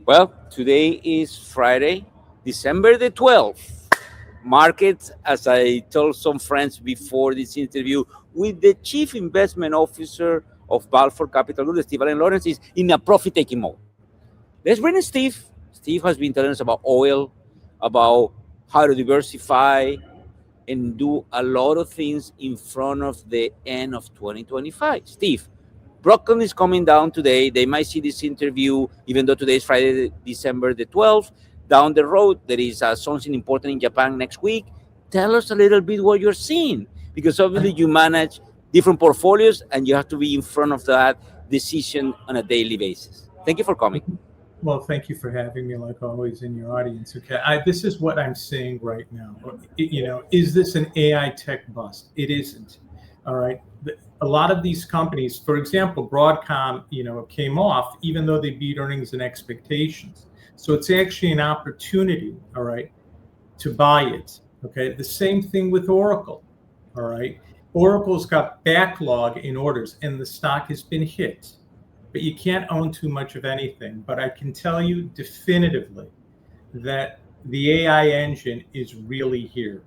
Well, today is Friday, December the 12th. Markets, as I told some friends before this interview, with the chief investment officer of Balfour Capital Group, Steve Allen Lawrence, is in a profit taking mode. Let's bring in Steve. Steve has been telling us about oil, about how to diversify, and do a lot of things in front of the end of 2025. Steve, Brooklyn is coming down today. They might see this interview, even though today is Friday, December the 12th. Down the road, there is something important in Japan next week. Tell us a little bit what you're seeing, because obviously you manage different portfolios and you have to be in front of that decision on a daily basis. Thank you for coming. Well, thank you for having me, like always, in your audience. Okay, this is what I'm seeing right now. Is this an AI tech bust? It isn't. All right. A lot of these companies, for example, Broadcom, came off even though they beat earnings and expectations. So it's actually an opportunity, all right, to buy it. Okay. The same thing with Oracle. All right. Oracle's got backlog in orders, and the stock has been hit. But you can't own too much of anything. But I can tell you definitively that the AI engine is really here.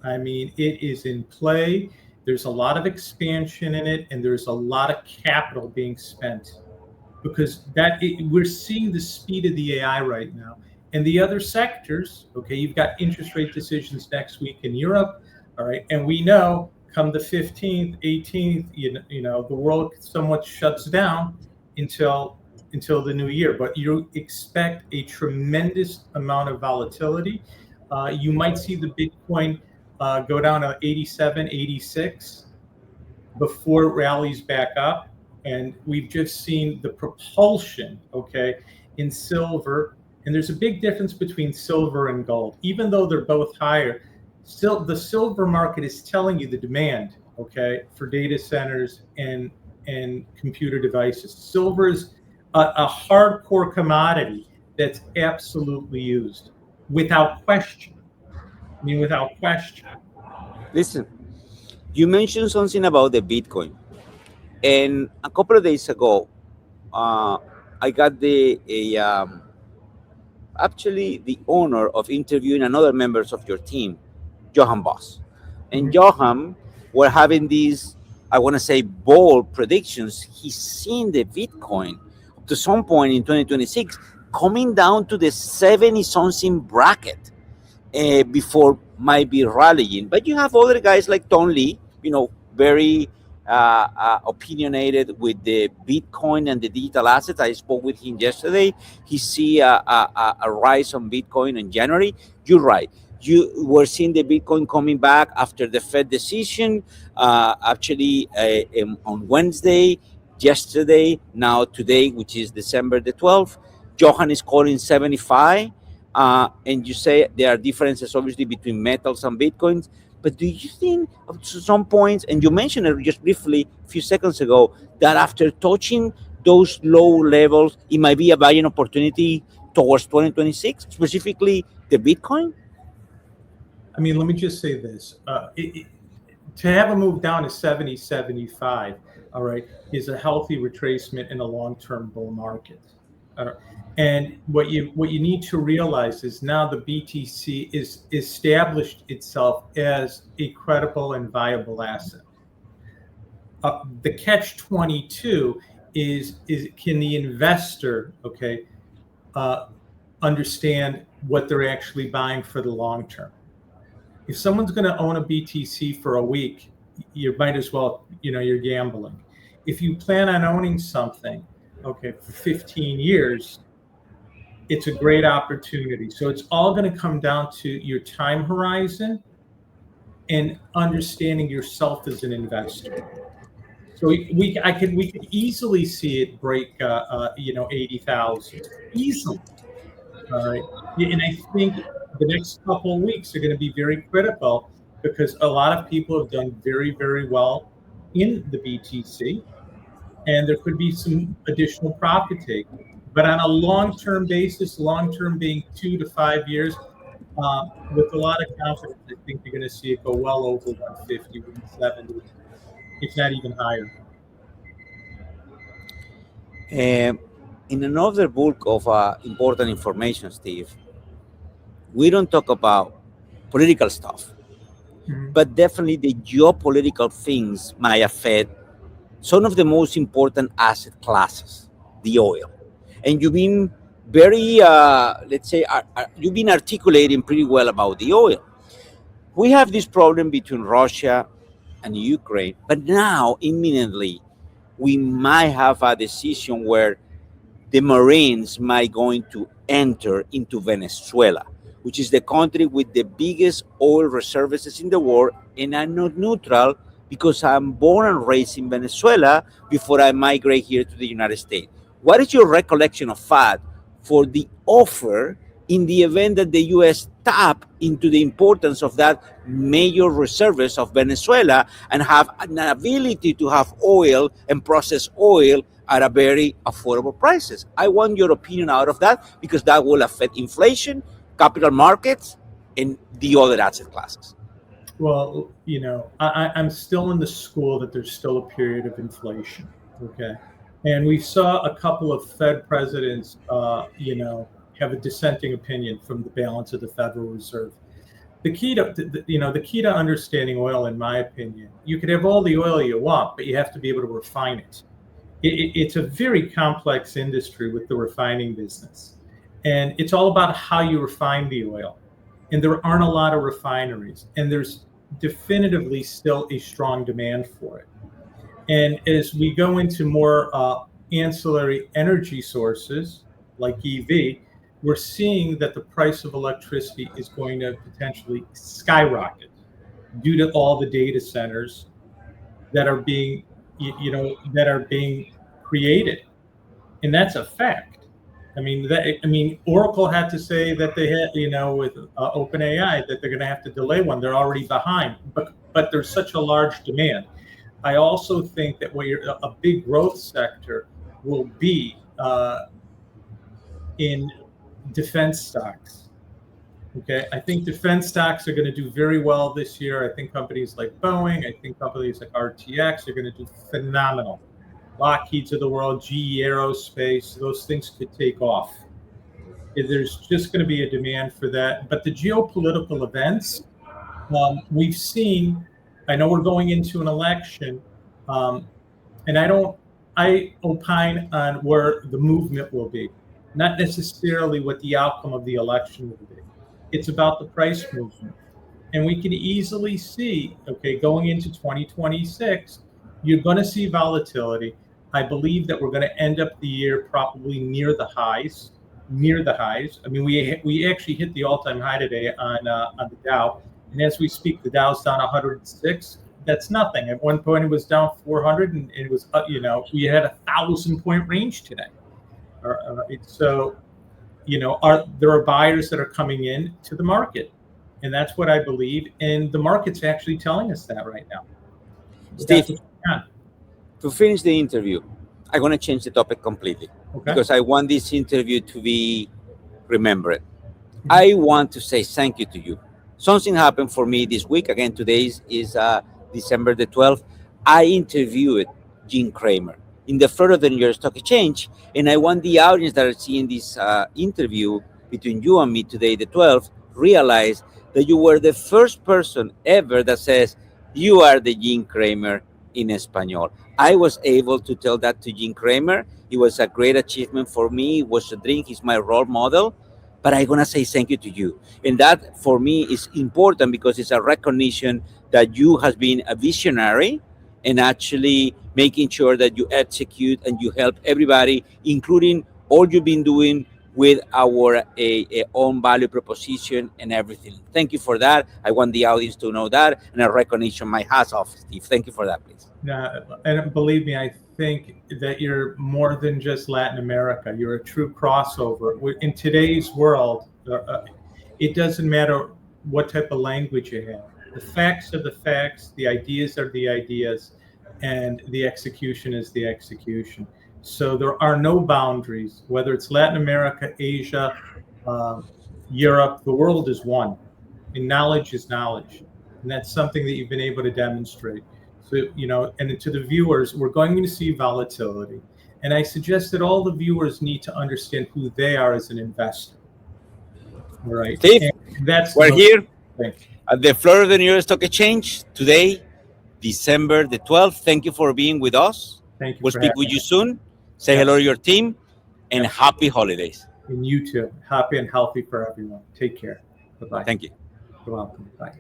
I mean, it is in play. There's a lot of expansion in it, and there's a lot of capital being spent because we're seeing the speed of the AI right now. And the other sectors, okay, you've got interest rate decisions next week in Europe, all right, and we know come the 15th, 18th, the world somewhat shuts down until the new year. But you expect a tremendous amount of volatility. You might see the Bitcoin go down to 87, 86 before it rallies back up. And we've just seen the propulsion, okay, in silver. And there's a big difference between silver and gold. Even though they're both higher, still the silver market is telling you the demand, okay, for data centers and computer devices. Silver is a hardcore commodity that's absolutely used without question. I mean, without question. Listen, you mentioned something about the Bitcoin. And a couple of days ago, I got actually the honor of interviewing another members of your team, Johan Boss. And Johan were having these, I want to say, bold predictions. He's seen the Bitcoin up to some point in 2026 coming down to the 70 something bracket before might be rallying. But you have other guys like Tom Lee, very opinionated with the Bitcoin and the digital assets. I spoke with him yesterday. He see a rise on Bitcoin in January. You're right. You were seeing the Bitcoin coming back after the Fed decision, actually on Wednesday, yesterday, now today, which is December the 12th. Johan is calling 75. And you say there are differences, obviously, between metals and Bitcoins. But do you think at some points, and you mentioned it just briefly a few seconds ago, that after touching those low levels, it might be a buying opportunity towards 2026, specifically the Bitcoin? I mean, let me just say this. To have a move down to 70, 75, all right, is a healthy retracement in a long-term bull market. And what you need to realize is now the BTC is established itself as a credible and viable asset. The catch-22 is can the investor, okay, understand what they're actually buying for the long term? If someone's going to own a BTC for a week, you might as well, you're gambling. If you plan on owning something, okay, for 15 years, it's a great opportunity. So it's all going to come down to your time horizon and understanding yourself as an investor. So we could easily see it break, 80,000 easily. All right, and I think the next couple of weeks are going to be very critical because a lot of people have done very, very well in the BTC, and there could be some additional profit taking. But on a long-term basis, long-term being 2 to 5 years, with a lot of confidence, I think you're going to see it go well over 150, 170, if not even higher. In another bulk of important information, Steve, we don't talk about political stuff, Mhm. but definitely the geopolitical things might affect some of the most important asset classes, the oil. And you've been very, let's say, you've been articulating pretty well about the oil. We have this problem between Russia and Ukraine, but now imminently we might have a decision where the Marines might going to enter into Venezuela, which is the country with the biggest oil reserves in the world. And I'm not neutral because I'm born and raised in Venezuela before I migrate here to the United States. What is your recollection of FAD for the offer in the event that the U.S. tap into the importance of that major reserves of Venezuela and have an ability to have oil and process oil at a very affordable prices? I want your opinion out of that because that will affect inflation, capital markets, and the other asset classes. Well, I'm still in the school that there's still a period of inflation. Okay. And we saw a couple of Fed presidents, have a dissenting opinion from the balance of the Federal Reserve. The key to understanding oil, in my opinion, you could have all the oil you want, but you have to be able to refine it. It's a very complex industry with the refining business. And it's all about how you refine the oil. And there aren't a lot of refineries. And there's definitively still a strong demand for it. And as we go into more ancillary energy sources like EV, we're seeing that the price of electricity is going to potentially skyrocket due to all the data centers that are being, created, and that's a fact. Oracle had to say that they had, with OpenAI, that they're going to have to delay one. They're already behind, but there's such a large demand. I also think that a big growth sector will be in defense stocks. Okay, I think defense stocks are going to do very well this year. I think companies like Boeing, I think companies like RTX are going to do phenomenal. Lockheed's of the world, GE Aerospace, those things could take off. There's just going to be a demand for that. But the geopolitical events, we've seen, I know we're going into an election, and I opine on where the movement will be, not necessarily what the outcome of the election will be. It's about the price movement. And we can easily see, okay, going into 2026, you're going to see volatility. I believe that we're going to end up the year probably near the highs. I mean, we actually hit the all-time high today on the Dow, and as we speak, the Dow's down 106. That's nothing. At one point, it was down 400, and it was, we had 1,000-point range today. So, there are buyers that are coming in to the market, and that's what I believe. And the market's actually telling us that right now. Steve, to finish the interview, I'm going to change the topic completely because I want this interview to be remembered. I want to say thank you to you. Something happened for me this week. Again, today is December the 12th. I interviewed Jim Cramer in the floor of the New York Stock Exchange, and I want the audience that are seeing this interview between you and me today, the 12th, realize that you were the first person ever that says you are the Jim Cramer in Espanol. I was able to tell that to Jim Cramer. It was a great achievement for me. It was a drink. He's my role model. But I'm going to say thank you to you. And that for me is important because it's a recognition that you has been a visionary and actually making sure that you execute and you help everybody, including all you've been doing with our own value proposition and everything. Thank you for that. I want the audience to know that, and a recognition. My hats off, Steve. Thank you for that, please. And believe me, I think that you're more than just Latin America. You're a true crossover. In today's world, it doesn't matter what type of language you have. The facts are the facts, the ideas are the ideas, and the execution is the execution. So there are no boundaries, whether it's Latin America, Asia, Europe. The world is one, and knowledge is knowledge. And that's something that you've been able to demonstrate. So, and to the viewers, we're going to see volatility. And I suggest that all the viewers need to understand who they are as an investor. All right. Steve, And that's we're here thing. at the Florida New York Stock Exchange today, December the 12th. Thank you for being with us. Thank you We'll for speak having with you me. soon. Say hello to your team, and happy holidays. And you too. Happy and healthy for everyone. Take care. Bye-bye. Thank you. You're welcome. Bye.